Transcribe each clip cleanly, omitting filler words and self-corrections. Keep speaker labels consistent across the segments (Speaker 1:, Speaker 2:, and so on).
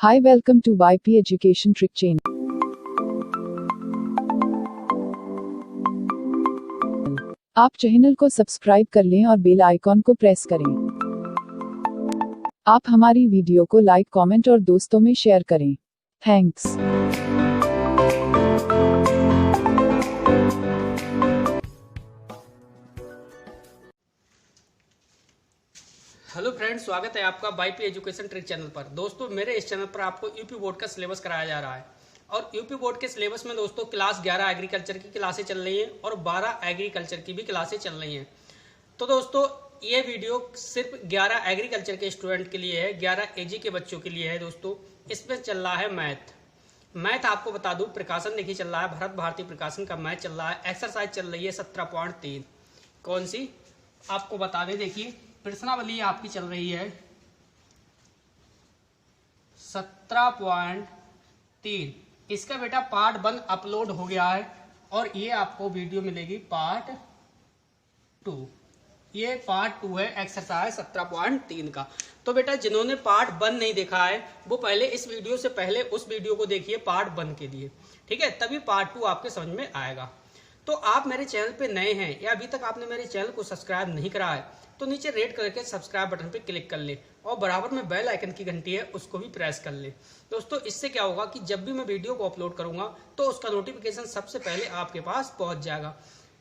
Speaker 1: Hi, welcome to YP Education Trick Channel. आप channel को subscribe कर लें और बेल आइकॉन को प्रेस करें। आप हमारी वीडियो को लाइक, कमेंट और दोस्तों में शेयर करें। थैंक्स।
Speaker 2: हेलो फ्रेंड्स, स्वागत है आपका वाईपी एजुकेशन ट्रिक चैनल पर। दोस्तों, मेरे इस चैनल पर आपको यूपी बोर्ड का सिलेबस कराया जा रहा है और यूपी बोर्ड के सिलेबस में दोस्तों क्लास 11 एग्रीकल्चर की क्लासें चल रही हैं और 12 एग्रीकल्चर की भी क्लासें चल रही हैं। तो दोस्तों, ये वीडियो सिर्फ 11 एग्रीकल्चर के स्टूडेंट के लिए है, 11 एजी के बच्चों के लिए है। दोस्तों, इसमें चल रहा है मैथ आपको बता दूं, प्रकाशन देखिए चल रहा है, भारत भारती प्रकाशन का मैथ चल रहा है। एक्सरसाइज चल रही है 17.3। कौन सी आपको बता दें, देखिए प्रश्नावली आपकी चल रही है 17.3। इसका बेटा पार्ट 1 अपलोड हो गया है और ये आपको वीडियो मिलेगी पार्ट 2। ये पार्ट 2 है एक्सरसाइज 17.3 का। तो बेटा जिन्होंने पार्ट 1 नहीं देखा है वो पहले इस वीडियो से पहले उस वीडियो को देखिए पार्ट 1 के लिए, ठीक है, तभी पार्ट 2 आपके समझ में आएगा। तो आप मेरे चैनल पे नए हैं या अभी तक आपने मेरे चैनल को सब्सक्राइब नहीं करा है तो नीचे रेड कलर के सब्सक्राइब बटन पे क्लिक कर ले और बराबर में बेल आइकन की घंटी है उसको भी प्रेस कर ले। दोस्तों, इससे क्या होगा कि जब भी मैं वीडियो को अपलोड करूंगा तो उसका नोटिफिकेशन सबसे पहले आपके पास पहुंच जाएगा।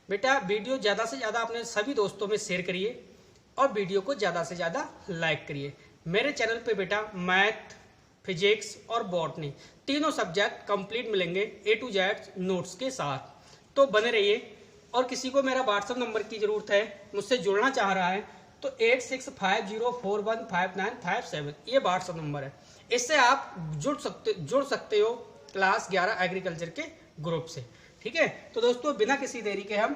Speaker 2: बेटा वीडियो ज़्यादा से ज़्यादा अपने सभी दोस्तों में शेयर करिए और वीडियो को ज़्यादा से ज़्यादा लाइक करिए। मेरे चैनल पर बेटा मैथ, फिजिक्स और बॉटनी तीनों सब्जेक्ट कंप्लीट मिलेंगे A to Z नोट्स के साथ, तो बने रहिए। और किसी को मेरा व्हाट्सएप नंबर की जरूरत है, मुझसे जुड़ना चाह रहा है तो 8650415957 ये व्हाट्सएप नंबर है। इससे आप जुड़ सकते हो क्लास 11 एग्रीकल्चर के ग्रुप से, ठीक है। तो दोस्तों, बिना किसी देरी के हम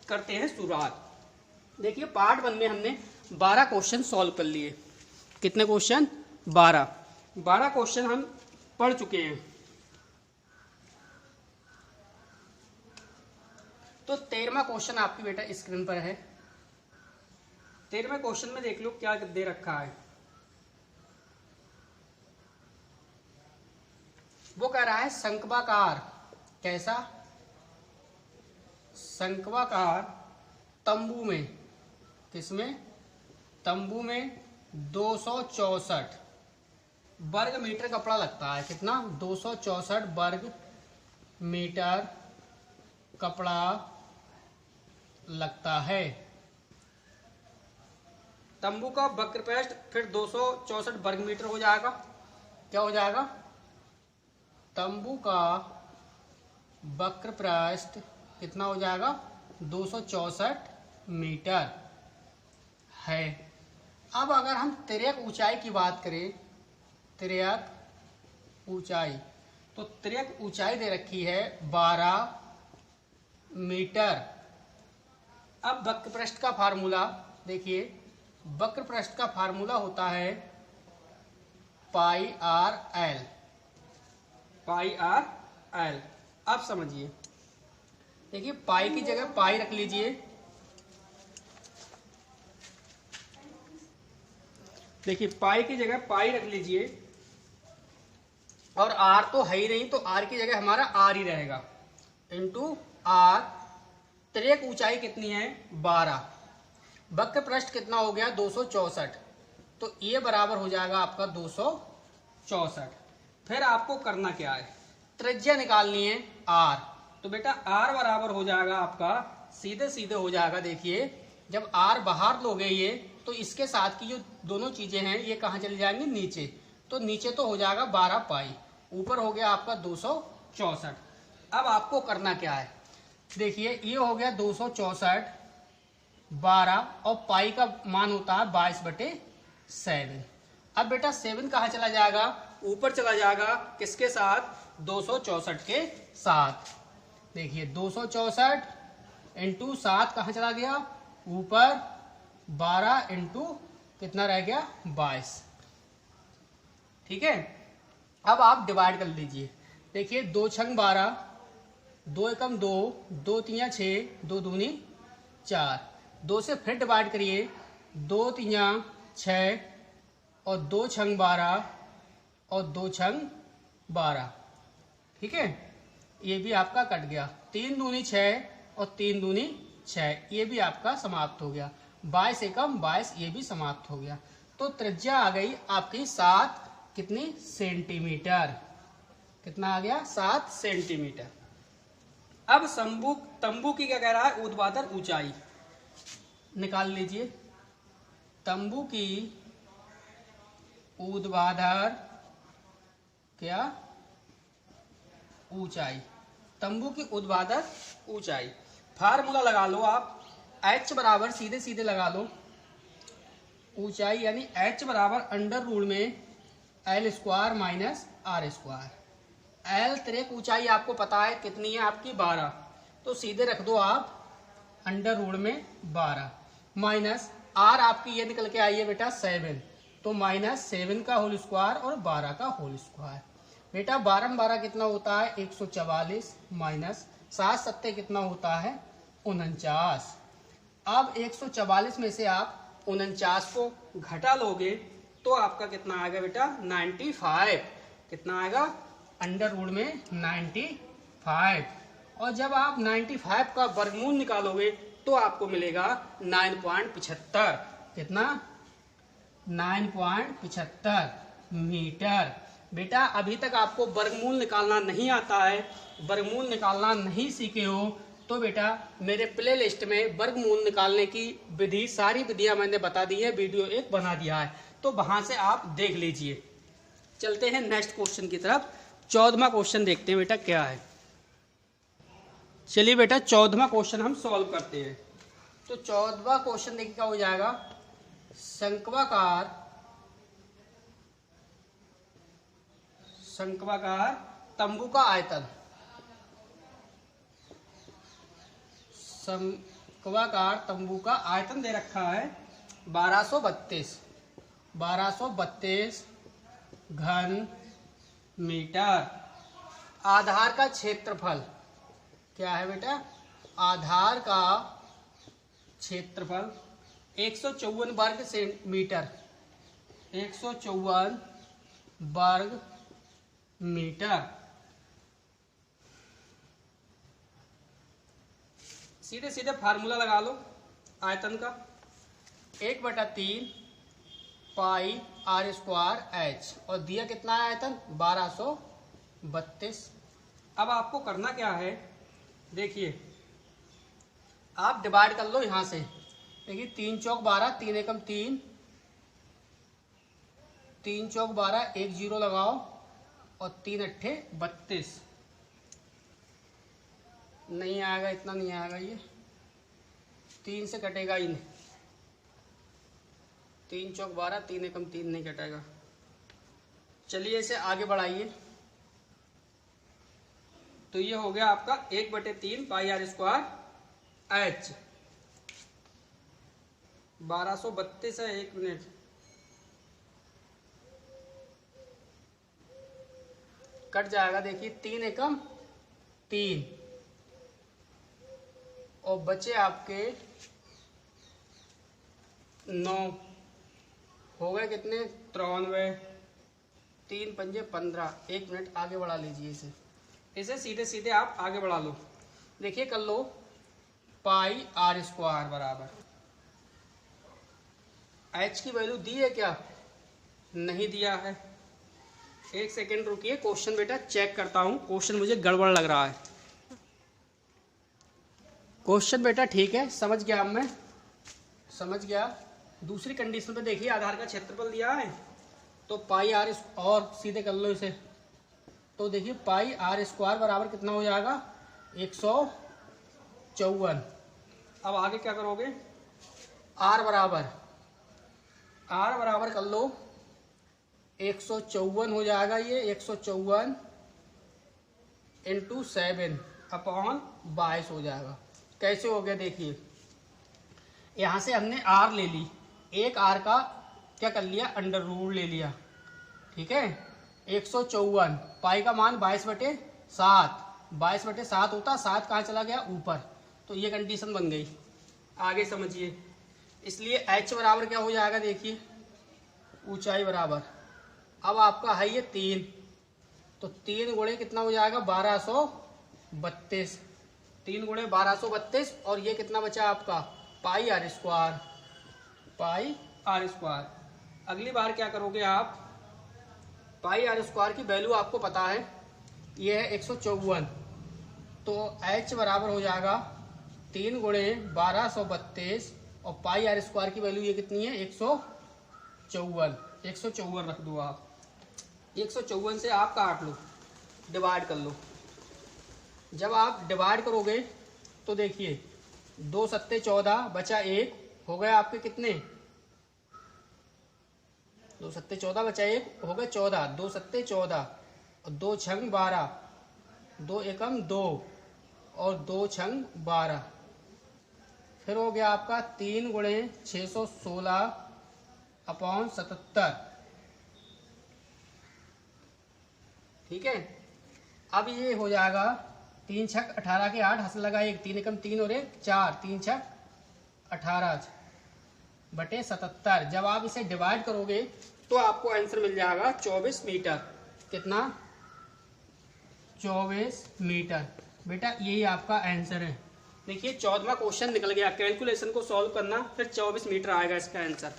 Speaker 2: करते हैं शुरुआत। देखिए पार्ट 1 में हमने 12 क्वेश्चन सॉल्व कर लिए। कितने क्वेश्चन? 12 क्वेश्चन हम पढ़ चुके हैं। तो 13वां क्वेश्चन आपकी बेटा स्क्रीन पर है। 13वें क्वेश्चन में देख लो क्या दे रखा है। वो कह रहा है शंक्वाकार, कैसा शंक्वाकार तंबू में, किसमें? तंबू में 264 वर्ग मीटर कपड़ा लगता है। कितना? 264 वर्ग मीटर कपड़ा लगता है। तंबू का वक्रपृष्ठ फिर 264 वर्ग मीटर हो जाएगा। क्या हो जाएगा? तंबू का वक्रपृष्ठ कितना हो जाएगा? 264 मीटर है। अब अगर हम तिर्यक ऊंचाई की बात करें, तिर्यक ऊंचाई, तो तिर्यक ऊंचाई दे रखी है 12 मीटर। अब वक्रपृष्ठ का फार्मूला देखिए, वक्रपृष्ठ का फार्मूला होता है पाई आर एल। पाई आर एल, अब समझिए। देखिए पाई की जगह पाई रख लीजिए। देखिए पाई की जगह पाई रख लीजिए और आर तो है ही नहीं, तो आर की जगह हमारा आर ही रहेगा इंटू आर। तिर्यक ऊंचाई कितनी है? 12। वक्रपृष्ठ कितना हो गया? 264। तो ये बराबर हो जाएगा आपका 264। फिर आपको करना क्या है? त्रिज्या निकालनी है आर। तो बेटा आर बराबर हो जाएगा आपका, सीधे सीधे हो जाएगा। देखिए जब आर बाहर लोगे ये, तो इसके साथ की जो दोनों चीजें हैं ये कहाँ चली जाएंगी? नीचे। तो नीचे तो हो जाएगा 12 पाई, ऊपर हो गया आपका 264। अब आपको करना क्या है? देखिए ये हो गया 264 12 और पाई का मान होता है 22/7। अब बेटा 7 कहाँ चला जाएगा? ऊपर चला जाएगा। किसके साथ? 264 के साथ। देखिए 264 इंटू 7 कहाँ चला गया? ऊपर। 12 इंटू कितना रह गया? 22, ठीक है। अब आप डिवाइड कर लीजिए। देखिए 2 छंग 12, 2 एकम 2, 2 तिया 6, 2 दूनी 4। 2 से फिर डिवाइड करिए, 2 तिया 6 और 2 छंग 12, और 2 छंग 12, ठीक है। ये भी आपका कट गया, 3 दूनी 6 और 3 दूनी 6, ये भी आपका समाप्त हो गया। 22 एकम 22, ये भी समाप्त हो गया। तो त्रिज्या आ गई आपकी 7 कितनी सेंटीमीटर, कितना आ गया 7 सेंटीमीटर। अब तंबू की क्या कह रहा है, ऊर्ध्वाधर ऊंचाई निकाल लीजिए। तंबू की ऊर्ध्वाधर क्या ऊंचाई, तंबू की ऊर्ध्वाधर ऊंचाई, फार्मूला लगा लो आप, h बराबर सीधे सीधे लगा लो, ऊंचाई यानी h बराबर अंडर रूट में l square minus r square. l त्रिक ऊंचाई आपको पता है कितनी है आपकी 12, तो सीधे रख दो आप अंडर रूट में 12 माइनस r आपकी ये निकल के आई है बेटा 7, तो माइनस 7 का होल स्क्वायर और 12 का होल स्क्वायर। बेटा 12 12 कितना होता है 144 माइनस 7 7 कितना होता है 49। अब 144 में से आप 49 को घटा लोगे तो आपका कितना आएगा बेटा 95, कितना आएगा अंडर रूट में 95। और जब आप 95 का वर्गमूल निकालोगे तो आपको मिलेगा 9.75, कितना 9.75 मीटर। बेटा अभी तक आपको वर्गमूल निकालना नहीं आता है, वर्गमूल निकालना नहीं सीखे हो, तो बेटा मेरे प्ले लिस्ट में वर्गमूल निकालने की विधि, सारी विधियां मैंने बता दी है, वीडियो एक बना दिया है, तो वहां से आप देख लीजिए। चलते हैं नेक्स्ट क्वेश्चन की तरफ। 14वां क्वेश्चन देखते हैं बेटा क्या है। चलिए बेटा 14वां क्वेश्चन हम सॉल्व करते हैं। तो 14वां क्वेश्चन देखिए क्या हो जाएगा, शंक्वाकार तंबू का आयतन, शंक्वाकार तंबू का आयतन दे रखा है 1232 घन मीटर। आधार का क्षेत्रफल क्या है बेटा, आधार का क्षेत्रफल 154 वर्ग मीटर, 154 वर्ग मीटर। सीधे सीधे फार्मूला लगा लो आयतन का, 1/3 पाई आर स्क्वायर एच, और दिया कितना है आयतन 1232। अब आपको करना क्या है, देखिए आप डिवाइड कर लो यहां से, देखिए 3 चौक 12, 3 एकम 3, 3 चौक 12, 1 0 लगाओ और 3 अट्ठे 32। नहीं आएगा, इतना नहीं आएगा, ये 3 से कटेगा ही नहीं, 3 चौक 12, 3 एकम 3 नहीं कटेगा। चलिए इसे आगे बढ़ाइए, तो ये हो गया आपका 1/3 पाई आर स्क्वायर एच, 1232 है, 1 मिनट, कट जाएगा, देखिए 3 एकम 3 और बचे आपके 9, हो गए कितने 93, 3 पंजे 15। 1 मिनट आगे बढ़ा लीजिए इसे सीधे सीधे आप आगे बढ़ा लो। देखिए कर लो, पाई आर स्क्वायर बराबर, एच की वैल्यू दी है क्या, नहीं दिया है। 1 सेकेंड रुकिए, क्वेश्चन बेटा चेक करता हूं, क्वेश्चन मुझे गड़बड़ लग रहा है। क्वेश्चन बेटा ठीक है, समझ गया, अब मैं समझ गया। दूसरी कंडीशन पे देखिए, आधार का क्षेत्रफल दिया है तो पाई आर, और सीधे कर लो इसे, तो देखिए पाई आर स्क्वायर बराबर कितना हो जाएगा 154। अब आगे क्या करोगे, आर बराबर कर लो 154 हो जाएगा, ये 154 × 7/22 हो जाएगा। कैसे हो गया, देखिए यहाँ से हमने आर ले ली, एक आर का क्या कर लिया अंडर रूट ले लिया, ठीक है। 154 पाई का मान 22/7, 22/7 होता, 7 कहाँ चला गया ऊपर, तो ये कंडीशन बन गई। आगे समझिए, इसलिए h बराबर क्या हो जाएगा, देखिए ऊंचाई बराबर अब आपका है ये 3, तो 3 गुणे कितना हो जाएगा 1232, 3 गुणे 1232, और ये कितना बचा आपका pi r square, pi r square. अगली बार क्या करोगे आप, पाई आर स्क्वायर की वैल्यू आपको पता है ये है 154, तो h बराबर हो जाएगा 3 गुणे 1232 और पाई आर स्क्वायर की वैल्यू ये कितनी है 154, 154 रख दो आप। 154 से आप काट लो, डिवाइड कर लो। जब आप डिवाइड करोगे तो देखिए 2 सत्ते 14 बचा 1, हो गए आपके कितने 2 सत्ते 14 बचा 1, हो गए 14, 2 सत्ते 14 और 2 छंग 12, 2 एकम 2 और 2 छंग 12, फिर हो गया आपका 3 गुणे 616 अपॉन 77। ठीक है, अब ये हो जाएगा 3 छक 18 के 8, हंस लगा 1, 3 एकम 3 और 1 4, 3 छक 18 बटे 77। जब आप इसे डिवाइड करोगे तो आपको आंसर मिल जाएगा 24 मीटर। कितना 24 मीटर। बेटा यही आपका आंसर है। देखिए 14वां क्वेश्चन निकल गया। कैलकुलेशन को सॉल्व करना, फिर 24 मीटर आएगा इसका आंसर।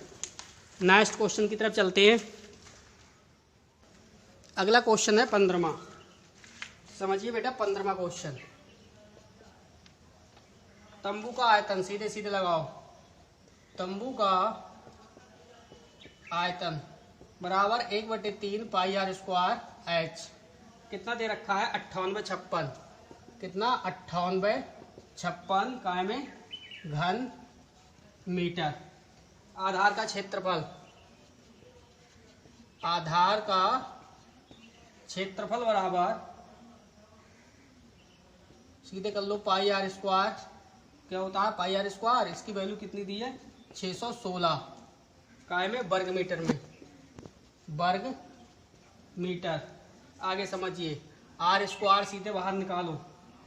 Speaker 2: नेक्स्ट क्वेश्चन की तरफ चलते हैं। अगला क्वेश्चन है 15वां। समझिए बेटा 15वां क्वेश्चन। तंबू का आयतन, सीधे सीधे लगाओ, तंबू का आयतन बराबर 1/3 पाई आर स्क्वायर एच। कितना दे रखा है 5856, कितना 5856 काय में घन मीटर। आधार का क्षेत्रफल, आधार का क्षेत्रफल बराबर सीधे कर लो पाई आर स्क्वायर। क्या होता है पाई आर स्क्वायर, इसकी वैल्यू कितनी दी है 616 काय में वर्ग मीटर में, वर्ग मीटर। आगे समझिए आर स्क्वायर सीधे बाहर निकालो,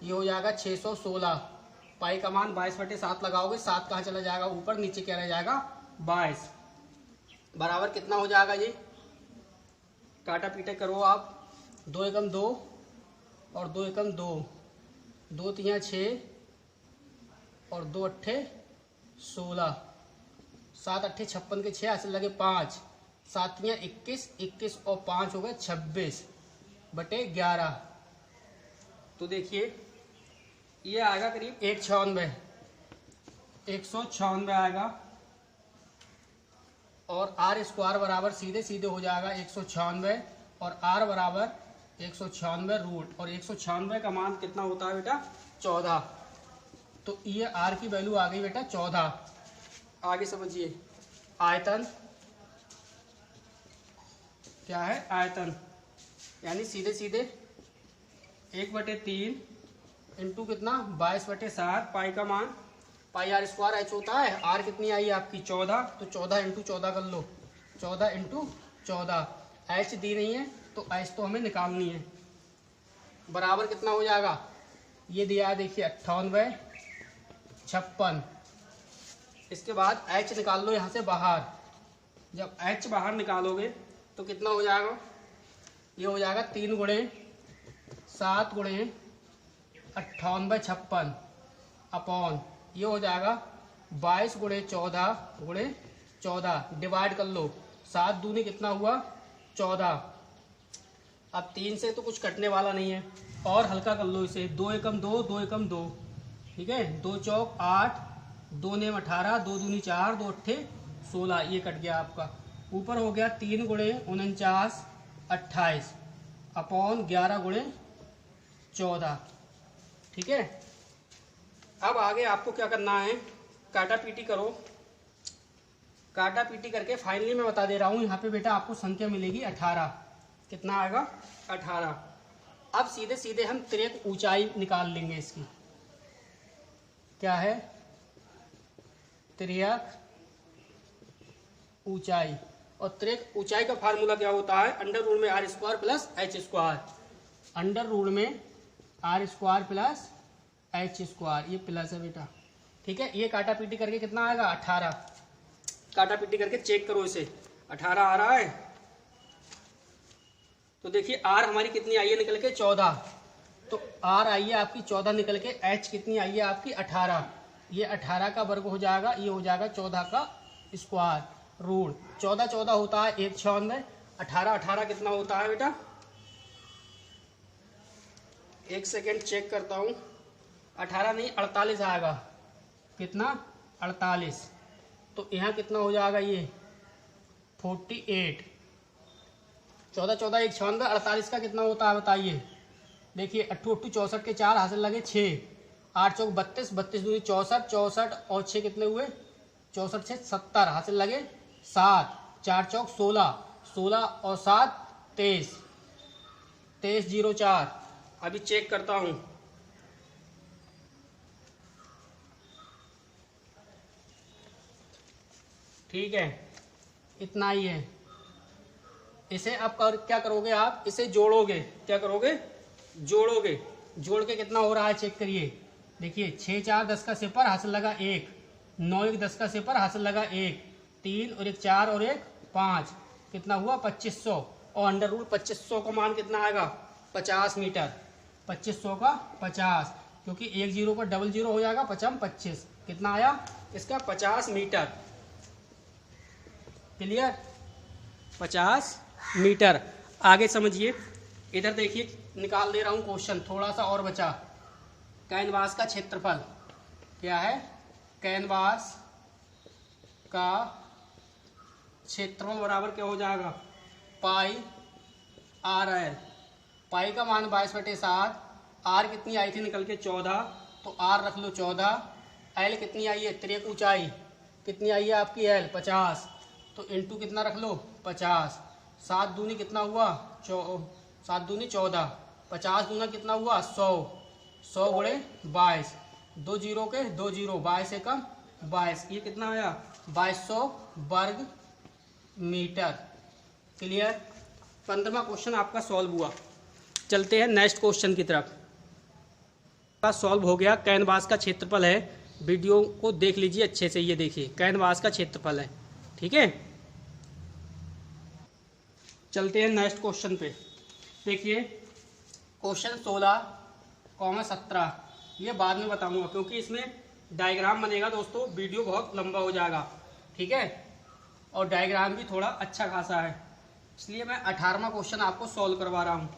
Speaker 2: ये हो जाएगा 616, पाई का मान 22/7 लगाओगे, 7 कहाँ चला जाएगा ऊपर, नीचे क्या रह जाएगा 22, बराबर कितना हो जाएगा ये, काटा पीटा करो आप, 2 एकम 2 और 2 एकम 2, 2 तियाँ 6 और 2 अट्ठे 16, 7 अट्ठे 56 के 6 ऐसे लगे 5, 7 तियाँ 21, 21 और 5 हो गए 26 बटे 11। तो देखिए ये आएगा करीब 196 आएगा, और आर स्क्वायर बराबर सीधे सीधे हो जाएगा 196 और आर बराबर 196 रूट, और 196 का मान कितना होता है बेटा 14। तो ये आर की वैल्यू आ गई बेटा 14। आगे समझिए आयतन क्या है, आयतन यानी सीधे सीधे 1/3 इंटू कितना 22/7, पाई का मान पाई आर स्क्वायर एच होता है, आर कितनी आई आपकी 14, तो 14 इंटू 14 कर लो, 14 इंटू 14। एच दी नहीं है तो एच तो हमें निकालनी है, बराबर कितना हो जाएगा, ये दिया है देखिए 5856। इसके बाद एच निकाल लो यहाँ से बाहर। जब एच बाहर निकालोगे तो कितना हो जाएगा, ये हो जाएगा 3 गुणे 7 गुणे 5856 अपॉन ये हो जाएगा 22 गुणे 14 गुणे 14, डिवाइड कर लो, 7 दूनी कितना हुआ 14। अब 3 से तो कुछ कटने वाला नहीं है, और हल्का कर लो इसे, 2 एकम 2, 2 एकम 2, ठीक है, 2 चौक 8, 2 नेम 18, 2 दूनी 4, 2 अट्ठे 16, ये कट गया आपका। ऊपर हो गया 3 गुणे 49 28 अपॉन 11 गुणे 14, ठीक है। अब आगे आपको क्या करना है, काटा पीटी करो, काटा पीटी करके फाइनली मैं बता दे रहा हूँ, यहाँ पे बेटा आपको संख्या मिलेगी 18। कितना आएगा 18। अब सीधे सीधे हम तिर्यक ऊंचाई निकाल लेंगे इसकी। क्या है तिर्यक ऊंचाई, और तिर्यक ऊंचाई का फार्मूला क्या होता है, अंडर रूट में r square plus h square, under root में r square plus h square, ये प्लस है बेटा, ठीक है। ये काटा पीटी करके कितना आएगा 18, काटा पीटी करके चेक करो इसे, 18 आ रहा है, तो देखिए आर हमारी कितनी आई है निकल के 14, तो आर आई है आपकी 14 निकल के, एच कितनी आई है आपकी 18, ये 18 का वर्ग हो जाएगा, ये हो जाएगा 14 का स्क्वायर रूट। 14 14 होता है 196, 18 18 कितना होता है बेटा, एक सेकेंड चेक करता हूँ, 18 नहीं 48 आएगा, कितना 48, तो यहाँ कितना हो जाएगा ये 48, 14 14 196, 48 का कितना होता है बताइए। देखिए 8 8 64 के 4 हासिल लगे 6, 8 चौक 32, 32 दूनी 64, 64 और 6 कितने हुए 64 से 70 हासिल लगे 7, 4 चौक 16, 16 और 7 23, 23 0 4। अभी चेक करता हूँ, ठीक है इतना ही है। इसे अब क्या करोगे आप, इसे जोड़ोगे, क्या करोगे जोड़ोगे, जोड़ के कितना हो रहा है चेक करिए। देखिए 6 4 10 का सिफर हासिल लगा 1, 9 1 10 का सिफर हासिल लगा 1, 3 और 1 4 और 1 5, कितना हुआ 2500, और अंडर रूट 2500 का मान कितना आएगा 50 मीटर, 2500 का 50, क्योंकि 1 0 का डबल 0 हो जाएगा 55 25, कितना आया इसका 50 मीटर। Clear, 50 metre. आगे समझिए, इधर देखिए निकाल दे रहा हूँ क्वेश्चन, थोड़ा सा और बचा। कैनवास का क्षेत्रफल क्या है, कैनवास का क्षेत्रफल बराबर क्या हो जाएगा पाई आर एल, पाई का मान 22/7, आर कितनी आई थी निकल के 14, तो आर रख लो 14, एल कितनी आई है त्रिक ऊंचाई कितनी आई है आपकी एल 50, तो इंटू कितना रख लो 50, 7 दूनी कितना हुआ 7 दूनी 14, 50 दूना कितना हुआ 100, 100 गुणे 22, 2 जीरो के 2 जीरो, 22 एकम 22, ये कितना आया 2200 वर्ग मीटर। क्लियर, 15वां क्वेश्चन आपका सॉल्व हुआ। चलते हैं नेक्स्ट क्वेश्चन की तरफ। का सॉल्व हो गया, कैनवास का क्षेत्रफल है, वीडियो को देख लीजिए अच्छे से, ये देखिए कैनवास का क्षेत्रफल है, ठीक है। चलते हैं नेक्स्ट क्वेश्चन पे। देखिए क्वेश्चन 16,17, ये बाद में बताऊंगा क्योंकि इसमें डायग्राम बनेगा दोस्तों, वीडियो बहुत लंबा हो जाएगा, ठीक है, और डायग्राम भी थोड़ा अच्छा खासा है, इसलिए मैं 18वां क्वेश्चन आपको सॉल्व करवा रहा हूँ।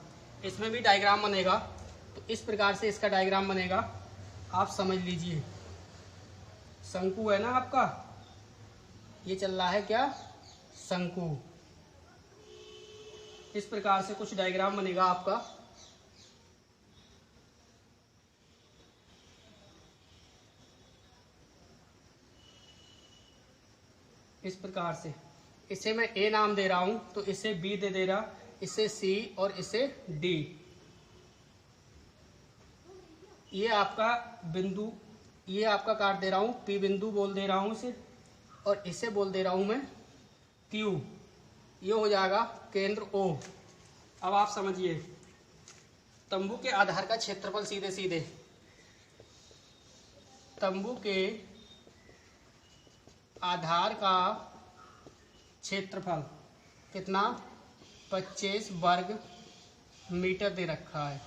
Speaker 2: इसमें भी डायग्राम बनेगा, तो इस प्रकार से इसका डायग्राम बनेगा, आप समझ लीजिए। शंकु है ना आपका, ये चल रहा है क्या शंकु, इस प्रकार से कुछ डायग्राम बनेगा आपका। इस प्रकार से, इसे मैं ए नाम दे रहा हूं, तो इसे बी दे रहा, इसे सी और इसे डी। ये आपका बिंदु, ये आपका काट दे रहा हूं, पी बिंदु बोल दे रहा हूं इसे, और इसे बोल दे रहा हूं मैं क्यू, ये हो जाएगा केंद्र ओ। अब आप समझिए, तंबू के आधार का क्षेत्रफल सीधे सीधे, तंबू के आधार का क्षेत्रफल कितना 25 वर्ग मीटर दे रखा है।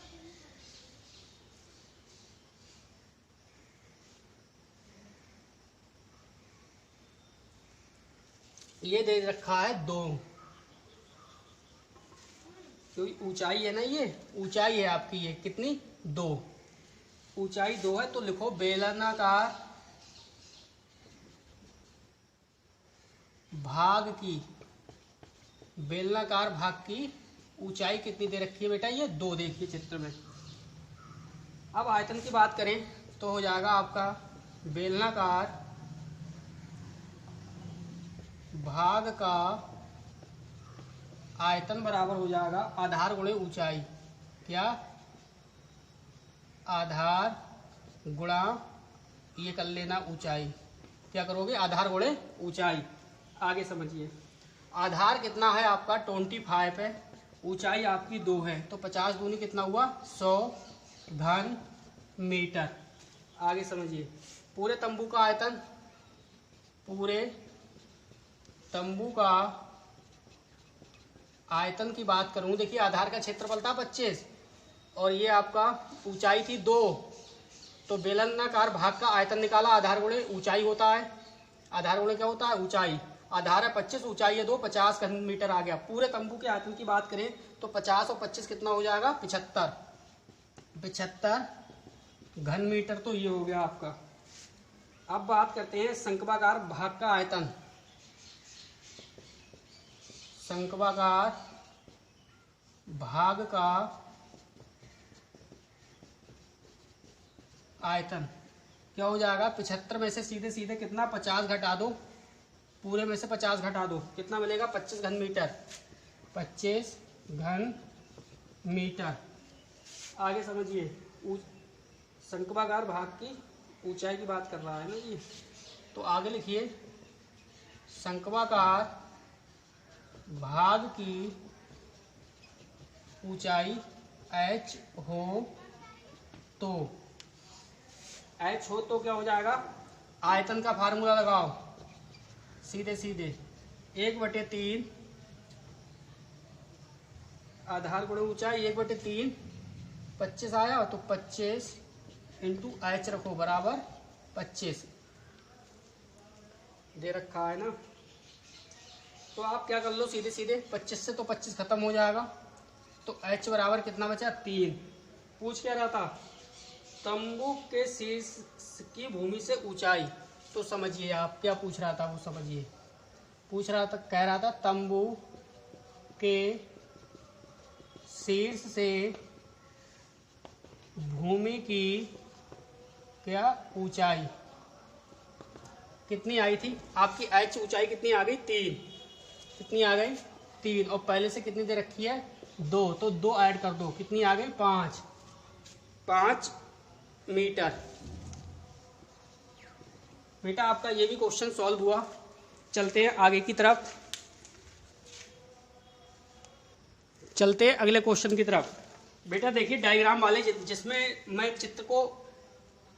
Speaker 2: ये दे रखा है 2, क्योंकि ऊंचाई है ना, ये ऊंचाई है आपकी, ये कितनी 2, ऊंचाई 2 है, तो लिखो बेलनाकार भाग की, बेलनाकार भाग की ऊंचाई कितनी दे रखी है बेटा, ये 2 देखिए चित्र में। अब आयतन की बात करें तो हो जाएगा आपका बेलनाकार भाग का आयतन बराबर हो जाएगा आधार गुणे ऊंचाई, क्या आधार गुणा, ये कर लेना ऊंचाई, क्या करोगे आधार गुणे ऊंचाई। आगे समझिए, आधार कितना है आपका 25 है, ऊंचाई आपकी 2 है, तो 50 दूनी कितना हुआ 100 घन मीटर। आगे समझिए, पूरे तंबू का आयतन, पूरे तंबू का आयतन की बात करूं, देखिए आधार का क्षेत्रफल था 25 और ये आपका ऊंचाई थी 2, तो बेलनाकार भाग का आयतन निकाला, आधार गुणे ऊंचाई होता है, आधार गुणे क्या होता है ऊंचाई, आधार है 25, ऊंचाई है 2, 50 घन मीटर आ गया। पूरे तंबू के आयतन की बात करें तो 50 और 25 कितना हो जाएगा 75 घन मीटर, तो ये हो गया आपका। अब बात करते हैं शंक्वाकार भाग का आयतन। शंक्वाकार भाग का आयतन क्या हो जाएगा, 75 में से सीधे सीधे कितना 50 घटा दो, पूरे में से 50 घटा दो, कितना मिलेगा 25 घन मीटर, 25 घन मीटर। आगे समझिए, शंक्वाकार भाग की ऊंचाई की बात कर रहा है ना ये, तो आगे लिखिए शंक्वाकार भाग की ऊंचाई h हो तो, h हो तो क्या हो जाएगा, आयतन का फार्मूला लगाओ सीधे सीधे, 1/3 आधार गुणे ऊंचाई 1/3, 25 आया तो 25 इंटू एच रखो बराबर 25 दे रखा है ना। तो आप क्या कर लो सीधे सीधे, 25 से तो 25 खत्म हो जाएगा, तो एच बराबर कितना बचा 3। पूछ क्या रहा था, तंबू के शीर्ष की भूमि से ऊंचाई, तो समझिए आप क्या पूछ रहा था वो समझिए, पूछ रहा था, कह रहा था तंबू के शीर्ष से भूमि की क्या ऊंचाई कितनी आई थी आपकी, एच ऊंचाई कितनी आ गई 3, कितनी आ गई 3, और पहले से कितनी दे रखी है 2, तो 2 ऐड कर दो, कितनी आ गई 5 मीटर। बेटा आपका ये भी क्वेश्चन सॉल्व हुआ। चलते हैं आगे की तरफ, चलते हैं अगले क्वेश्चन की तरफ। बेटा देखिए डायग्राम वाले जिसमें मैं चित्र को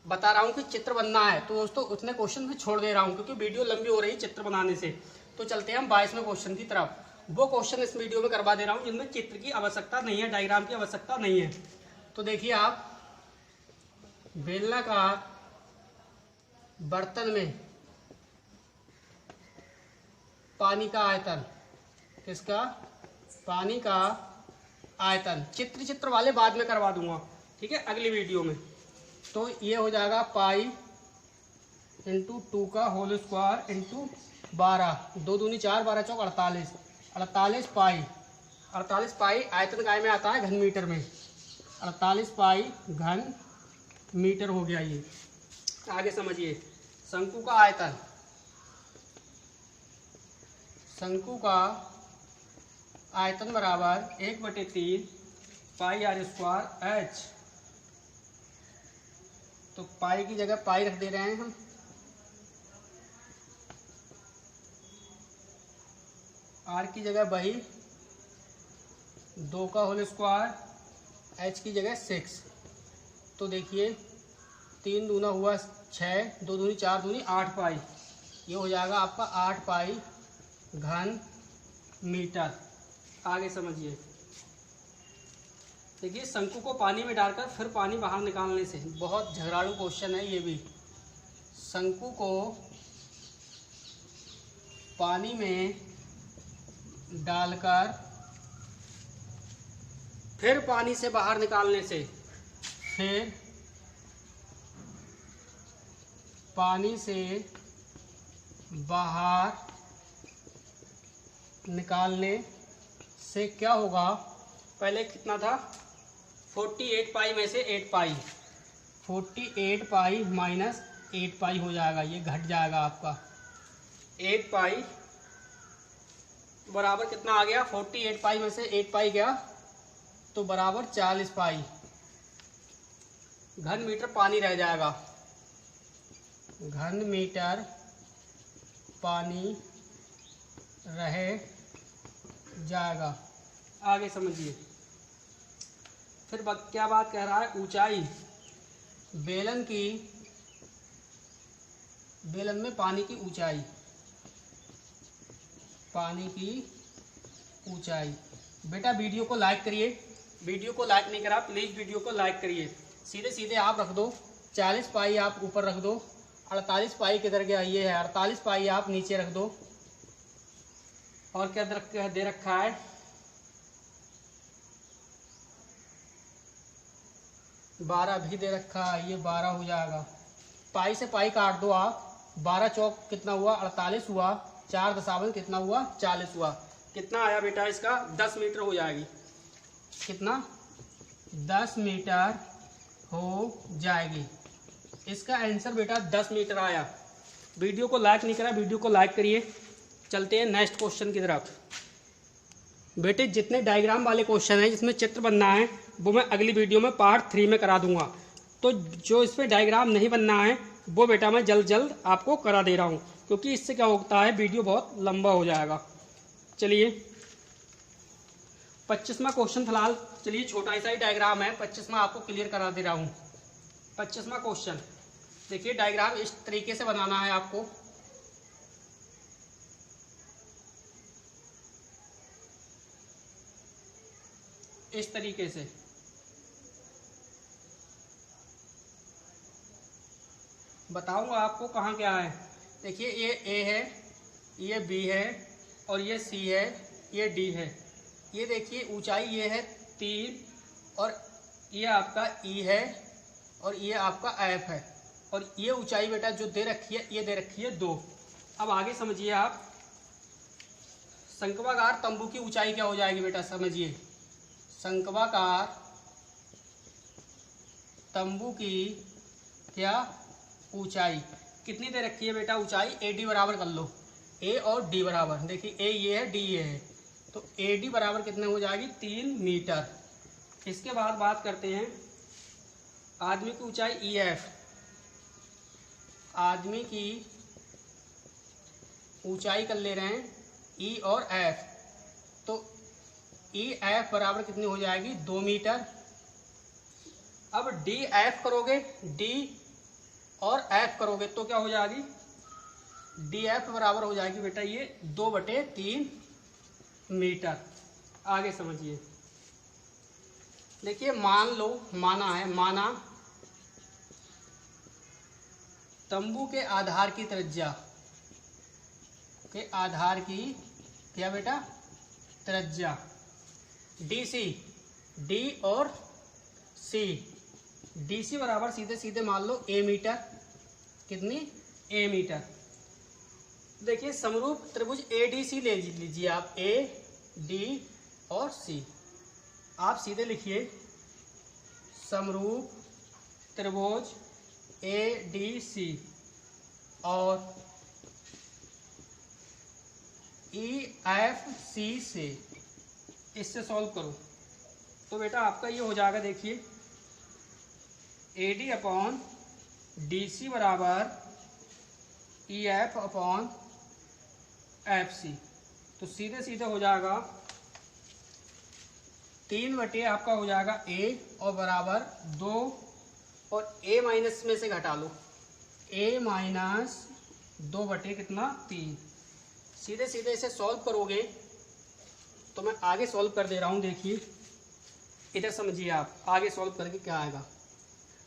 Speaker 2: बता रहा हूँ कि चित्र बनना है, तो दोस्तों उतने क्वेश्चन मैं छोड़ दे रहा हूँ क्योंकि वीडियो लंबी हो रही है चित्र बनाने से। तो चलते हैं हम 22वें क्वेश्चन की तरफ। वो क्वेश्चन इस वीडियो में करवा दे रहा हूँ जिनमें चित्र की आवश्यकता नहीं है, डायग्राम की आवश्यकता नहीं है। तो देखिए आप, बेलनाकार बर्तन में पानी का आयतन, किसका, पानी का आयतन, चित्र वाले बाद में करवा दूंगा, ठीक है, अगली वीडियो में। तो ये हो जाएगा पाई इंटू 2 का होल स्क्वायर इंटू 12, 2 दूनी 4, 12 चौक 48, 48 पाई, 48 पाई आयतन काय में आता है घन मीटर में, 48 पाई घन मीटर हो गया ये। आगे समझिए, शंकु का आयतन, शंकु का आयतन बराबर 1/3 पाई आर स्क्वायर एच, तो पाई की जगह पाई रख दे रहे हैं हम, आर की जगह वही 2 का होल स्क्वायर, एच की जगह 6। तो देखिए 3 दूना हुआ 6, 2 दूनी 4 दूनी 8 पाई, ये हो जाएगा आपका 8 पाई घन मीटर। आगे समझिए, देखिए शंकु को पानी में डालकर फिर पानी बाहर निकालने से, बहुत झगड़ालू क्वेश्चन है ये भी। शंकु को पानी में डालकर फिर पानी से बाहर निकालने से, फिर पानी से बाहर निकालने से क्या होगा, पहले कितना था 48 पाई में से 8 पाई, 48 पाई माइनस 8 पाई हो जाएगा, ये घट जाएगा आपका 8 पाई बराबर कितना आ गया, 48 पाई में से 8 पाई गया तो बराबर 40 पाई घन मीटर पानी रह जाएगा, घन मीटर पानी रह जाएगा। आगे समझिए, फिर क्या बात कह रहा है, ऊंचाई, बेलन में पानी की ऊंचाई, पानी की ऊंचाई बेटा वीडियो को लाइक करिए, वीडियो को लाइक नहीं करा प्लीज़ वीडियो को लाइक करिए। सीधे सीधे आप रख दो 40 पाई आप ऊपर रख दो, 48 पाई किधर गया, ये है 48 पाई आप नीचे रख दो। और क्या दे रखा है, बारह भी दे रखा है, ये 12 हो जाएगा। पाई से पाई काट दो आप, 12 चौक कितना हुआ 48 हुआ, 4 दशावन कितना हुआ 40 हुआ। कितना आया बेटा इसका 10 मीटर हो जाएगी। कितना 10 मीटर हो जाएगी। इसका आंसर बेटा 10 मीटर आया। वीडियो को लाइक नहीं करा, वीडियो को लाइक करिए। चलते हैं नेक्स्ट क्वेश्चन की तरफ। बेटे जितने डायग्राम वाले क्वेश्चन हैं जिसमें चित्र बनना है वो मैं अगली वीडियो में पार्ट 3 में करा दूंगा। तो जो इस पर डायग्राम नहीं बनना है वो बेटा मैं जल्द जल्द आपको करा दे रहा हूँ, क्योंकि इससे क्या होता है वीडियो बहुत लंबा हो जाएगा। चलिए 25वां क्वेश्चन फिलहाल, चलिए छोटा सा ही डायग्राम है, 25वां आपको क्लियर करा दे रहा हूँ। 25वां क्वेश्चन देखिए, डायग्राम इस तरीके से बनाना है आपको। इस तरीके से बताऊंगा आपको कहाँ क्या है। देखिए ये ए है, ये बी है और ये सी है, ये डी है। ये देखिए ऊंचाई ये है 3 और ये आपका ई है और ये आपका एफ है। और ये ऊंचाई बेटा जो दे रखी है ये दे रखी है 2। अब आगे समझिए आप, शंक्वाकार तंबू की ऊंचाई क्या हो जाएगी बेटा, समझिए। शंक्वाकार तंबू की क्या ऊंचाई कितनी दे रखी है बेटा, ऊंचाई AD बराबर कर लो, A और D बराबर। देखिए A ये है, D ये है, तो AD बराबर कितने हो जाएगी 3 मीटर। इसके बाद बात करते हैं आदमी की ऊंचाई EF। आदमी की ऊंचाई कर ले रहे हैं E और F, तो EF बराबर कितनी हो जाएगी 2 मीटर। अब DF करोगे, D और F करोगे तो क्या हो जाएगी, DF बराबर हो जाएगी बेटा ये 2/3 मीटर। आगे समझिए, देखिए मान लो, माना है, माना तंबू के आधार की त्रिज्या, के आधार की क्या बेटा त्रिज्या DC, D और C। DC बराबर सीधे सीधे मान लो A मीटर, कितनी A मीटर। देखिए समरूप त्रिभुज ADC ले लीजिए आप, AD और C। आप सीधे लिखिए समरूप त्रिभुज ADC और EFC से इससे सॉल्व करो तो बेटा आपका ये हो जाएगा। देखिए AD अपॉन DC बराबर EF अपॉन FC, तो सीधे सीधे हो जाएगा 3/, आपका हो जाएगा A और बराबर 2 और A माइनस में से घटा लो, A माइनस 2/, कितना 3। सीधे सीधे इसे सॉल्व करोगे तो मैं आगे सॉल्व कर दे रहा हूँ। देखिए इधर समझिए आप, आगे सॉल्व करके क्या आएगा।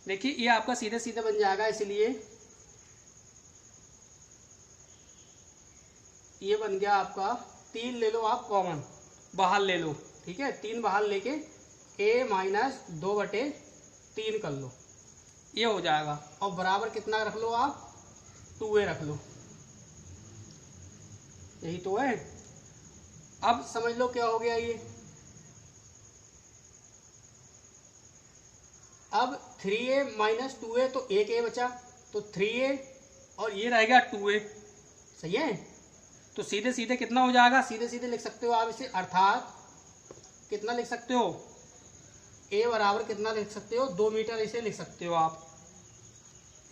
Speaker 2: देखिए ये आपका सीधे सीधे बन जाएगा, इसलिए ये बन गया आपका 3 ले लो आप कॉमन, बाहर ले लो, ठीक है। 3 बाहर लेके A माइनस 2/3 कर लो, ये हो जाएगा। और बराबर कितना रख लो आप, 2A रख लो, यही तो है। अब समझ लो क्या हो गया ये। अब 3A माइनस 2A, तो 1A बचा, तो 3A और ये रहेगा 2A, सही है। तो सीधे सीधे कितना हो जाएगा, सीधे सीधे लिख सकते हो आप इसे, अर्थात कितना लिख सकते हो, A बराबर कितना लिख सकते हो 2 मीटर, इसे लिख सकते हो आप।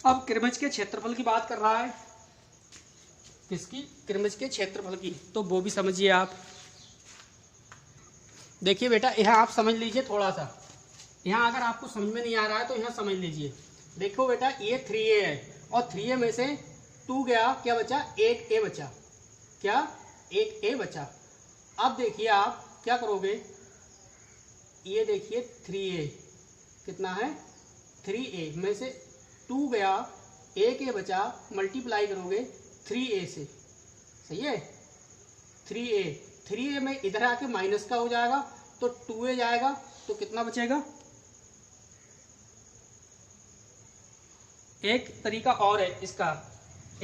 Speaker 2: अब त्रिभुज के क्षेत्रफल की बात कर रहा है, किसकी, त्रिभुज के क्षेत्रफल की, तो वो भी समझिए आप। देखिए बेटा यहाँ आप समझ लीजिए थोड़ा सा, यहाँ अगर आपको समझ में नहीं आ रहा है तो यहाँ समझ लीजिए। देखो बेटा ये 3A है और 3A में से 2 गया, क्या बचा, 1A बचा, क्या 1A बचा। अब देखिए आप क्या करोगे, ये देखिए 3a कितना है 3a में से 2 गया, 1a बचा, मल्टीप्लाई करोगे 3a से, सही है 3a में इधर आके माइनस का हो जाएगा तो 2a जाएगा, तो कितना बचेगा। एक तरीका और है इसका,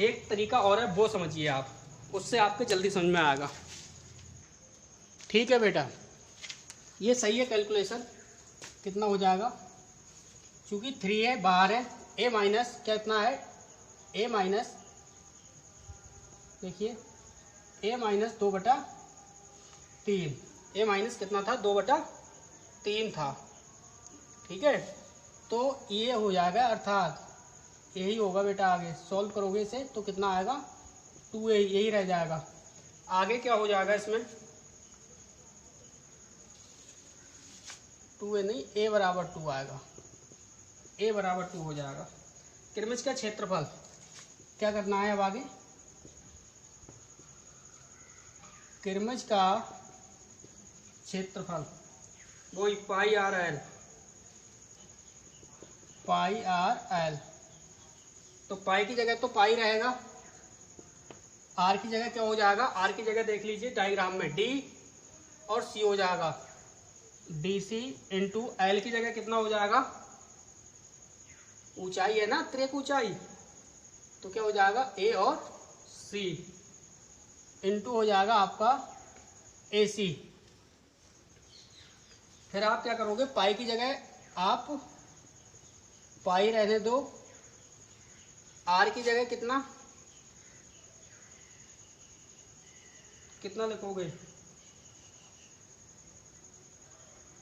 Speaker 2: एक तरीका और है वो समझिए आप, उससे आपके जल्दी समझ में आएगा। ठीक है बेटा, ये सही है कैलकुलेशन, कितना हो जाएगा, क्योंकि 3 है बाहर है, a माइनस कितना है a माइनस, देखिए a माइनस 2/3, a माइनस कितना था 2/3 था। ठीक है, तो ये हो जाएगा, अर्थात यही होगा बेटा। आगे सॉल्व करोगे इसे तो कितना आएगा 2a, यही रह जाएगा। आगे क्या हो जाएगा इसमें 2a नहीं, a बराबर 2 आएगा, a बराबर 2 हो जाएगा। त्रिभुज का क्षेत्रफल क्या करना है अब आगे, त्रिभुज का क्षेत्रफल वही पाई आर एल, तो पाई की जगह तो पाई रहेगा, आर की जगह क्या हो जाएगा, आर की जगह देख लीजिए डायग्राम में डी और सी हो जाएगा, डी सी इंटू एल की जगह कितना हो जाएगा, ऊंचाई है ना त्रिक ऊंचाई, तो क्या हो जाएगा ए और सी इंटू हो जाएगा आपका ए सी। फिर आप क्या करोगे, पाई की जगह आप पाई रहने दो, आर की जगह कितना कितना लिखोगे,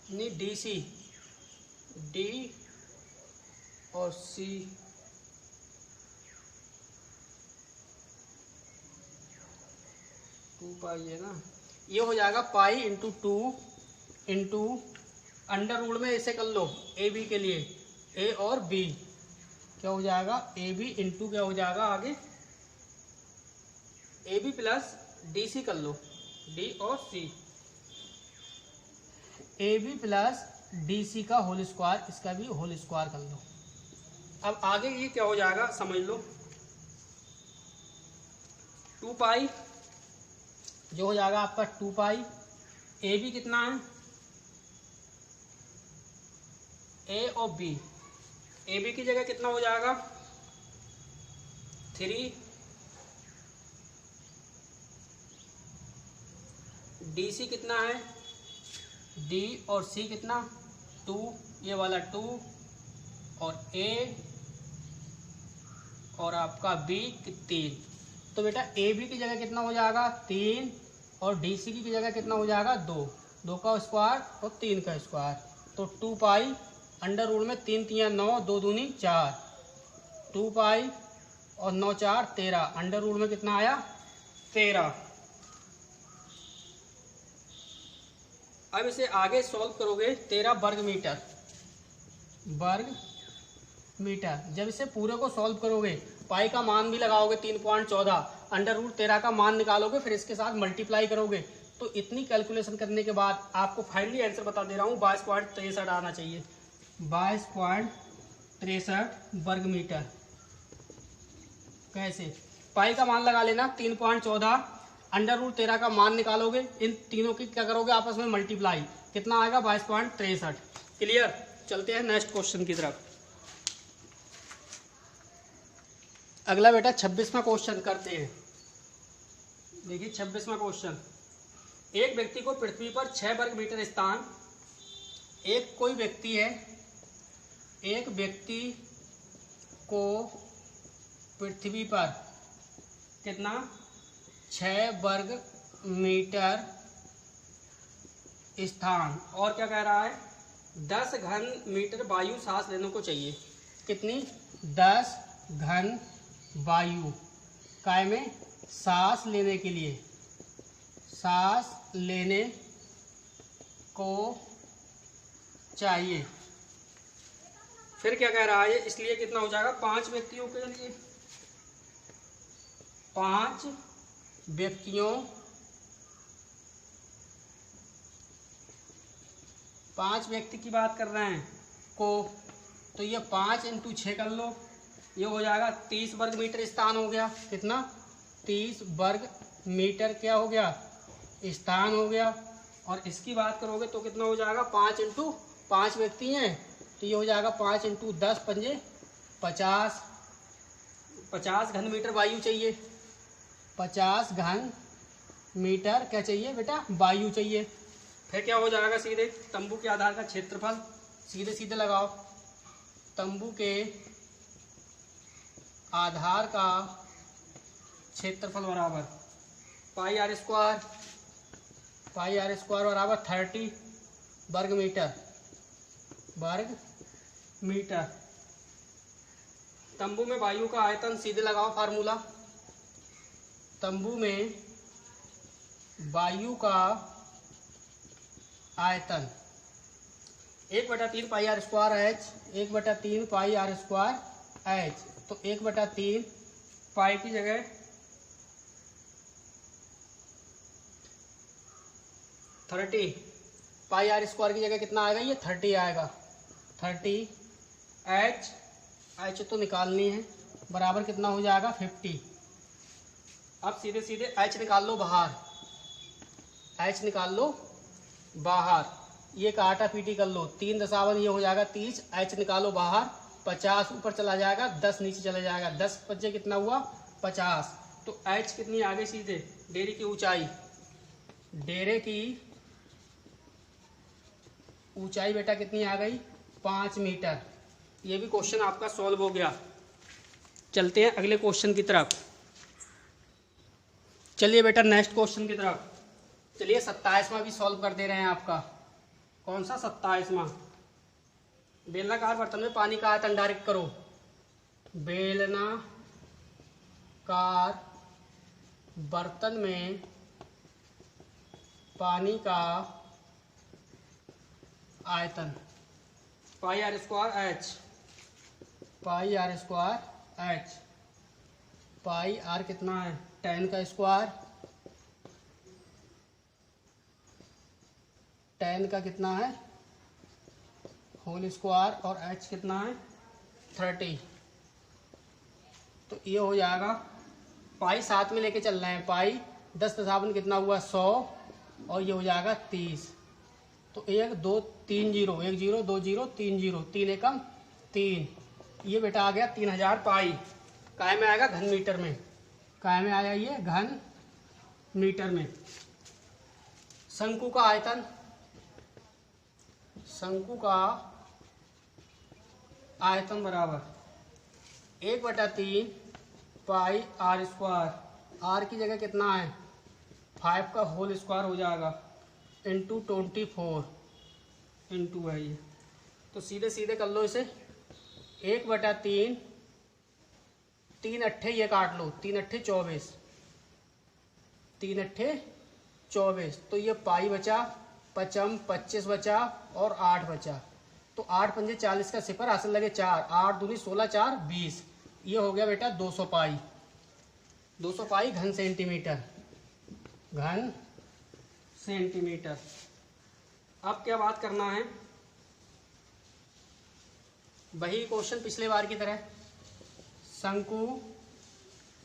Speaker 2: नहीं डी सी, डी और सी, टू पाई है ना, ये हो जाएगा pi into 2 into under rule में ऐसे कर लो ए बी के लिए, ए और बी क्या हो जाएगा, ए बी इंटू क्या हो जाएगा आगे, A B plus D C कर लो, डी और C, A B plus D C का होल स्क्वायर, इसका भी होल स्क्वायर कर लो। अब आगे ये क्या हो जाएगा समझ लो, 2 पाई जो हो जाएगा आपका 2 पाई, ए बी कितना है, ए और बी, ए बी की जगह कितना हो जाएगा 3, डी सी कितना है, डी और सी कितना 2, ये वाला 2 और ए और आपका बी 3, तो बेटा ए बी की जगह कितना हो जाएगा 3 और डी सी की जगह कितना हो जाएगा 2, 2 का स्क्वायर और 3 का स्क्वायर, तो 2 पाई अंडर रूल में 3 3 9, 2 दूनी 4, 2 पाई और 9 4 13, अंडर रूल में कितना आया 13। अब इसे आगे सॉल्व करोगे 13 वर्ग मीटर, जब इसे पूरे को सॉल्व करोगे पाई का मान भी लगाओगे 3.14, अंडर रूट 13 का मान निकालोगे, फिर इसके साथ मल्टीप्लाई करोगे, तो इतनी कैलकुलेशन करने के बाद आपको फाइनली आंसर बता दे रहा हूँ 22.63 आना चाहिए, 22.63 वर्ग मीटर। कैसे, पाई का मान लगा लेना 3.14, अंडर रूट 13 का मान निकालोगे, इन तीनों की क्या करोगे आपस में मल्टीप्लाई, कितना आएगा 22.63। क्लियर, चलते हैं नेक्स्ट क्वेश्चन की तरफ। अगला बेटा 26वां क्वेश्चन करते हैं। देखिए 26वां क्वेश्चन, एक व्यक्ति को पृथ्वी पर 6 वर्ग मीटर स्थान, एक व्यक्ति को पृथ्वी पर कितना 6 वर्ग मीटर स्थान और क्या कह रहा है 10 घन मीटर वायु सांस लेने को चाहिए, कितनी 10 घन वायु काय में सांस लेने के लिए, सांस लेने को चाहिए। फिर क्या कह रहा है, इसलिए कितना हो जाएगा 5 व्यक्तियों के लिए, 5 व्यक्तियों 5 व्यक्ति की बात कर रहे हैं को, तो ये 5 × 6 कर लो, ये हो जाएगा 30 वर्ग मीटर स्थान हो गया। कितना? 30 वर्ग मीटर क्या हो गया? स्थान हो गया। और इसकी बात करोगे तो कितना हो जाएगा? 5 × 5 व्यक्ति हैं तो ये हो जाएगा 5 × 10 पंजे 50। 50 घन मीटर वायु चाहिए। 50 घन मीटर क्या चाहिए बेटा? वायु चाहिए। फिर क्या हो जाएगा? सीधे तंबू के आधार का क्षेत्रफल सीधे सीधे लगाओ। तंबू के आधार का क्षेत्रफल बराबर πr²। πr² बराबर 30 वर्ग मीटर। तंबू में वायु का आयतन सीधे लगाओ फार्मूला। तंबू में वायु का आयतन 1/3 πr²h। 1/3 πr²h। तो 1/3 पाई की जगह 30, πr² की जगह कितना आएगा? ये 30 आएगा। 30 h तो निकालनी है, बराबर कितना हो जाएगा? 50। अब सीधे सीधे h निकाल लो बाहर। h निकाल लो बाहर। ये काटा पीटी कर लो। 3 दशावन ये हो जाएगा 30। h निकालो बाहर। 50 ऊपर चला जाएगा, 10 नीचे चला जाएगा। 10 पच्चे कितना हुआ? 50। तो h कितनी आ गई? सीधे डेरे की ऊंचाई। डेरे की ऊंचाई बेटा कितनी आ गई? 5 मीटर। ये भी क्वेश्चन आपका सॉल्व हो गया। चलते हैं अगले क्वेश्चन की तरफ। चलिए बेटा नेक्स्ट क्वेश्चन की तरफ चलिए। 27वां भी सॉल्व कर दे रहे हैं आपका। कौन सा? 27वां। बेलनाकार बर्तन में पानी का आयतन डायरेक्ट करो। बेलनाकार बर्तन में पानी का आयतन πr²h। πr²h। πr कितना है? 10 का स्क्वायर। 10 का कितना है? Whole square. और h कितना है? 30। तो ये हो जाएगा पाई साथ में लेके चल रहे हैं। पाई 10 दशावन कितना हुआ? 100। और ये हो जाएगा 30। तो 1 2 3 0, 1 0 2 0 3 0, 3 एकम 3। ये बेटा आ गया 3000 पाई। काय में आएगा? घन मीटर में। काय में आया? ये घन मीटर में। शंकु का आयतन। शंकु का आयतन बराबर 1/3 πr²। r की जगह कितना है? 5 का होल स्क्वायर हो जाएगा इंटू 24 इंटू है ये। तो सीधे सीधे कर लो इसे। 1/3 3 अट्ठे ये काट लो। 3 अट्ठे 24। 3 अट्ठे 24। तो ये पाई बचा, पचम 25 बचा और 8 बचा। तो 8 पंजे 40 का सिफर हासिल लगे 4। 8 दूनी 16 4 20। ये हो गया बेटा 200 पाई। 200 पाई घन सेंटीमीटर। घन सेंटीमीटर। अब क्या बात करना है? वही क्वेश्चन पिछले बार की तरह। शंकु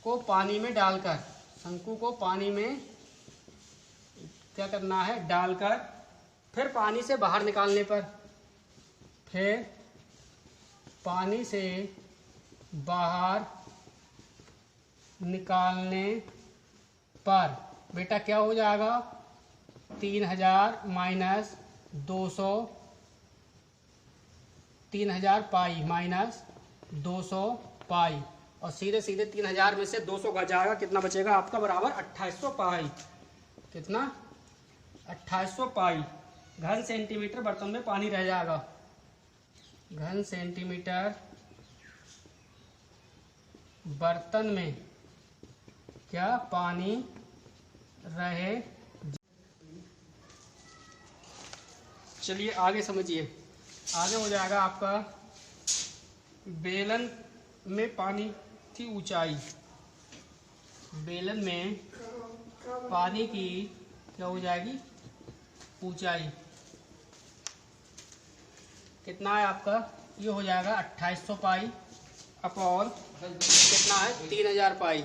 Speaker 2: को पानी में डालकर, शंकु को पानी में क्या करना है? डालकर फिर पानी से बाहर निकालने पर, फिर पानी से बाहर निकालने पर बेटा क्या हो जाएगा? 3000 माइनस 200, 3000 पाई माइनस 200 पाई। और सीधे सीधे 3000 में से 200 का जाएगा, कितना बचेगा आपका? बराबर 2800 पाई। कितना? 2800 पाई घन सेंटीमीटर बर्तन में पानी रह जाएगा। घन सेंटीमीटर बर्तन में क्या पानी रहे। चलिए आगे समझिए। आगे हो जाएगा आपका बेलन में पानी की ऊंचाई। बेलन में पानी की क्या हो जाएगी? ऊंचाई। कितना है आपका, ये हो जाएगा 2800 पाई अपॉन कितना है 3000 पाई,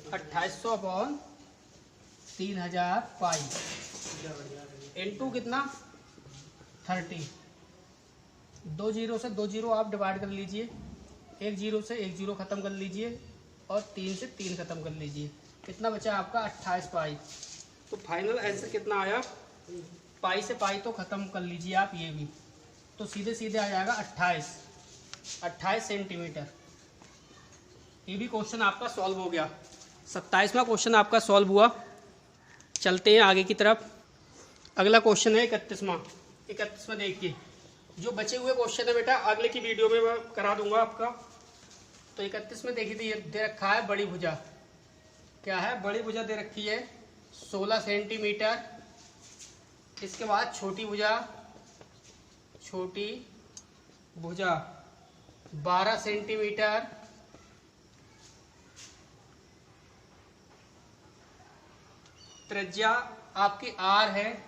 Speaker 2: 2800 अपॉन 3000 पाई इनटू कितना 30। 2 जीरो से 2 जीरो आप डिवाइड कर लीजिए, 1 जीरो से 1 जीरो ख़त्म कर लीजिए और 3 से 3 ख़त्म कर लीजिए। कितना बचा आपका 28 पाई। तो फाइनल आंसर कितना आया, पाई से पाई तो ख़त्म कर लीजिए आप ये भी, तो सीधे सीधे आ जाएगा 28 सेंटीमीटर। ये भी क्वेश्चन आपका सॉल्व हो गया। 27वां क्वेश्चन आपका सॉल्व हुआ। चलते हैं आगे की तरफ। अगला क्वेश्चन है 31वां देखिए। जो बचे हुए क्वेश्चन है बेटा अगले की वीडियो में मैं करा दूंगा आपका। तो 31 में देखिए दे रखा है बड़ी भुजा। क्या है, बड़ी भुजा दे रखी है 16 सेंटीमीटर। इसके बाद छोटी भुजा 12 सेंटीमीटर। त्रिज्या आपकी आर है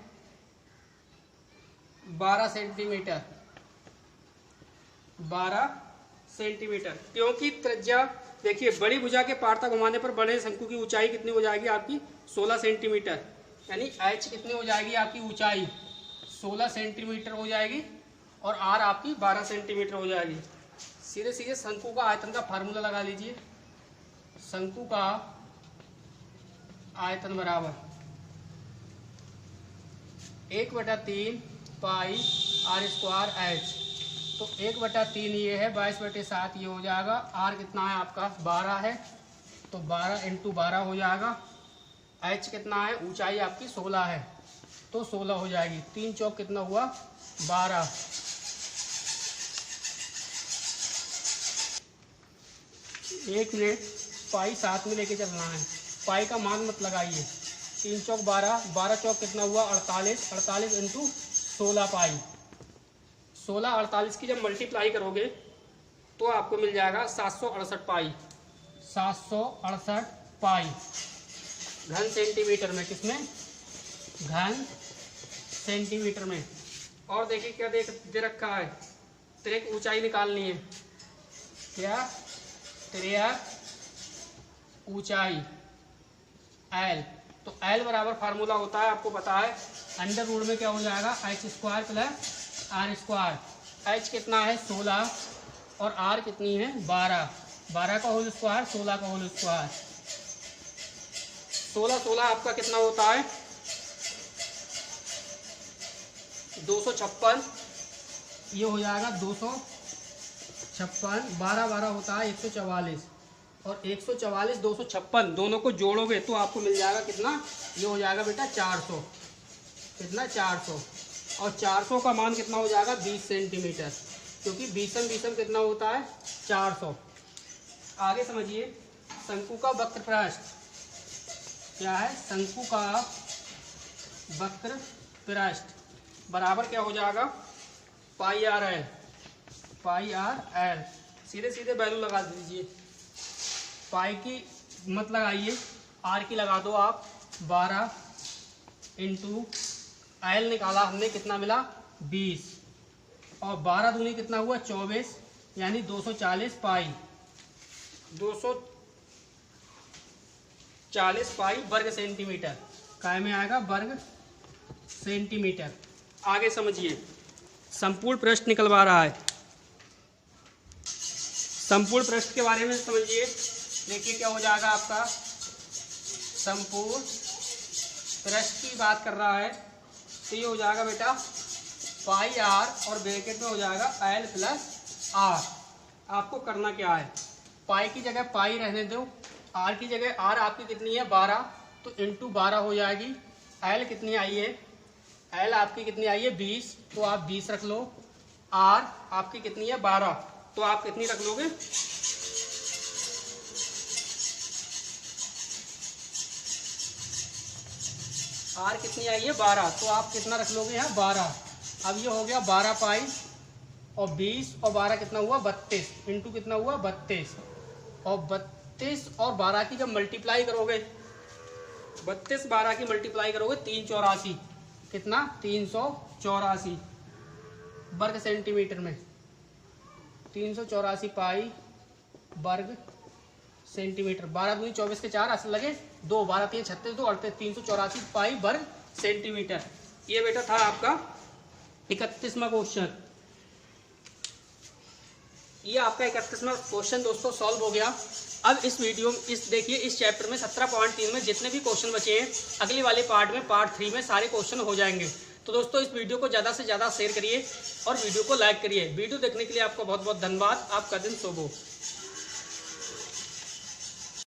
Speaker 2: 12 सेंटीमीटर, 12 सेंटीमीटर। क्योंकि त्रिज्या देखिए बड़ी भुजा के पार्ता घुमाने पर बड़े शंकु की ऊंचाई कितनी हो जाएगी आपकी 16 सेंटीमीटर, यानी एच कितनी हो जाएगी आपकी ऊंचाई 16 सेंटीमीटर हो जाएगी और आर आपकी 12 सेंटीमीटर हो जाएगी। सीधे सीधे शंकु का आयतन का फार्मूला लगा लीजिए। शंकु का आयतन बराबर 1/3 पाई आर स्क्वायर एच। तो 1/3 ये है, 22/7 ये हो जाएगा। आर कितना है आपका 12 है, तो 12 × 12 हो जाएगा। एच कितना है, ऊंचाई आपकी 16 है, तो 16 हो जाएगी। 3 चौक कितना हुआ 12। एक मिनट, पाई साथ में लेके चलना है, पाई का मान मत लगाइए। 3 चौक 12, 12 चौक कितना हुआ 48, 48 × 16 पाई। 16 48 की जब मल्टीप्लाई करोगे तो आपको मिल जाएगा 768 पाई। 768 पाई घन सेंटीमीटर में, किसमें घन सेंटीमीटर में। और देखिए क्या दे रखा है, त्रिक ऊंचाई निकालनी है। क्या, त्रिक ऊंचाई एल। तो एल बराबर फार्मूला होता है आपको पता है, अंडर रूट में क्या हो जाएगा h² + r²। h कितना है 16 और r कितनी है 12, 12 का होल स्क्वायर 16 का होल स्क्वायर। 16 आपका कितना होता है 256, ये हो जाएगा 256। 12 होता है 144 और 144 256 दोनों को जोड़ोगे तो आपको मिल जाएगा कितना, ये हो जाएगा बेटा 400। कितना 400, और 400 का मान कितना हो जाएगा 20 सेंटीमीटर, क्योंकि बीसम कितना होता है 400। आगे समझिए, शंकु का वक्र पृष्ठ क्या है, शंकु का वक्र पृष्ठ बराबर क्या हो जाएगा पाई आर एल। सीधे सीधे वैल्यू लगा दीजिए। पाई की मत लगाइए, आर की लगा दो आप। 12 × एल निकाला हमने, कितना मिला 20, और 12 दूनी कितना हुआ 24, यानी 240 पाई। 240 पाई वर्ग सेंटीमीटर, काय में आएगा वर्ग सेंटीमीटर। आगे समझिए, संपूर्ण पृष्ठ निकलवा रहा है। संपूर्ण पृष्ठ के बारे में समझिए। देखिए क्या हो जाएगा आपका, संपूर्ण पृष्ठ की बात कर रहा है तो ये हो जाएगा बेटा पाई आर और ब्रैकेट में हो जाएगा एल + आर। आपको करना क्या है, पाई की जगह पाई रहने दो, आर की जगह आर आपकी कितनी है 12, तो × 12 हो जाएगी। एल कितनी आई है, एल आपकी कितनी आई है 20, तो आप 20 रख लो। आर आपकी कितनी है 12, तो आप कितनी रख लोगे, आर कितनी आई है 12, तो आप कितना रख लोगे यहाँ 12। अब ये हो गया 12 पाई और 20 और 12 कितना हुआ 32, इंटू कितना हुआ 32, और 32 और 12 की जब मल्टीप्लाई करोगे, 32 12 की मल्टीप्लाई करोगे 384, कितना 384 वर्ग सेंटीमीटर में, 384 पाई वर्ग सेंटीमीटर। 12 दूनी 24 के 4 असल लगे 2, 12 3 36 2 38, 384 पाई वर्ग सेंटीमीटर। ये बेटा था आपका 31वां क्वेश्चन। ये आपका 31वां क्वेश्चन दोस्तों सॉल्व हो गया। अब इस वीडियो देखिए इस चैप्टर में 17.3 में जितने भी क्वेश्चन बचे हैं अगले वाले पार्ट में, पार्ट 3 में सारे क्वेश्चन हो जाएंगे। तो दोस्तों इस वीडियो को ज़्यादा से ज़्यादा शेयर करिए और वीडियो को लाइक करिए। वीडियो देखने के लिए आपको बहुत बहुत धन्यवाद। आपका दिन शुभ हो।